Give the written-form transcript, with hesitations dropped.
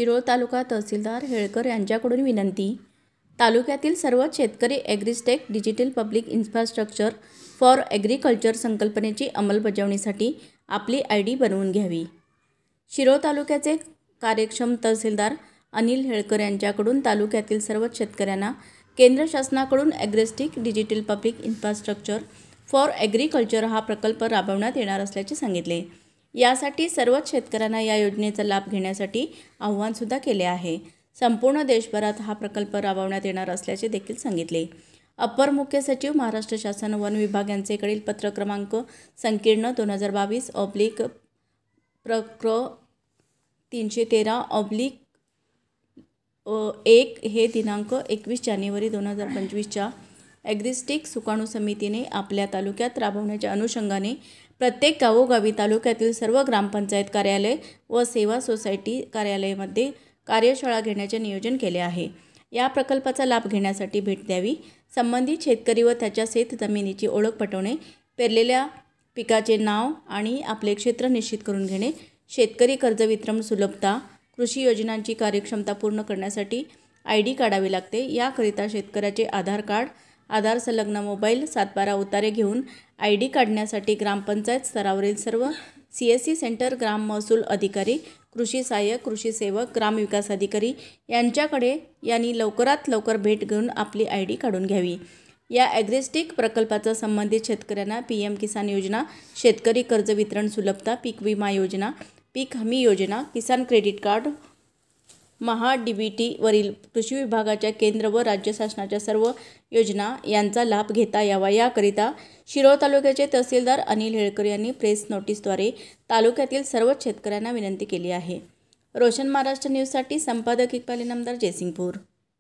शिरोळ तालुका तहसीलदार हेळकर यांच्याकडून विनंती. तालुक्यातील सर्व शेतकरी AgriStack digital public infrastructure for agriculture संकल्पनेची अंमलबजावणीसाठी आपली ID बनवून घ्यावी. शिरोळ तालुक्याचे कार्यक्षम तहसीलदार अनिल हेळकर यांच्याकडून तालुक्यातील सर्व शेतकऱ्यांना केंद्र शासनाकडून AgriStack digital public infrastructure for agriculture हा प्रकल्प राबवण्यात येणार असल्याचे सांगितले. यासाठी सर्वच शेतकऱ्यांना या योजनेचा लाभ घेण्यासाठी आवाहनसुद्धा केले आहे. संपूर्ण देशभरात हा प्रकल्प राबवण्यात येणार असल्याचे देखील सांगितले. अप्पर मुख्य सचिव महाराष्ट्र शासन वन विभाग यांचेकडील पत्र क्रमांक संकीर्ण 2022/प्रक्र 313/1 हे दिनांक 21 जानेवारी 2025च्या ॲग्रिस्टेक सुकाणू समितीने आपल्या तालुक्यात राबवण्याच्या अनुषंगाने प्रत्येक गावोगावी तालुक्यातील सर्व ग्रामपंचायत कार्यालय व सेवा सोसायटी कार्यालयामध्ये कार्यशाळा घेण्याचे नियोजन केले आहे. या प्रकल्पाचा लाभ घेण्यासाठी भेट द्यावी. संबंधित शेतकरी व त्याच्या शेत जमिनीची ओळख पटवणे, पेरलेल्या पिकाचे नाव आणि आपले क्षेत्र निश्चित करून घेणे, शेतकरी कर्ज वितरण सुलभता, कृषी योजनांची कार्यक्षमता पूर्ण करण्यासाठी ID काढावी लागते. याकरिता शेतकऱ्याचे आधार कार्ड, आधार संलग्न मोबाईल, 7/12 उतारे घेऊन ID काढण्यासाठी ग्रामपंचायत स्तरावरील सर्व CSC सेंटर, ग्राम महसूल अधिकारी, कृषी सहाय्यक, कृषी सेवक, ग्रामविकास अधिकारी यांनी लवकरात लवकर भेट घेऊन आपली ID काढून घ्यावी. या ॲग्रिस्टेक प्रकल्पाचा संबंधित शेतकऱ्यांना PM किसान योजना, शेतकरी कर्ज वितरण सुलभता, पीक विमा योजना, पीक हमी योजना, किसान क्रेडिट कार्ड, महा-DBT वरील कृषी विभागाच्या केंद्र व राज्य शासनाच्या सर्व योजना यांचा लाभ घेता यावा. याकरिता शिरोळ तालुक्याचे तहसीलदार अनिल हेळकर यांनी प्रेस नोटीसद्वारे तालुक्यातील सर्वच शेतकऱ्यांना विनंती केली आहे. रोशन महाराष्ट्र न्यूजसाठी संपादक इक्बाल इनामदार, जयसिंगपूर.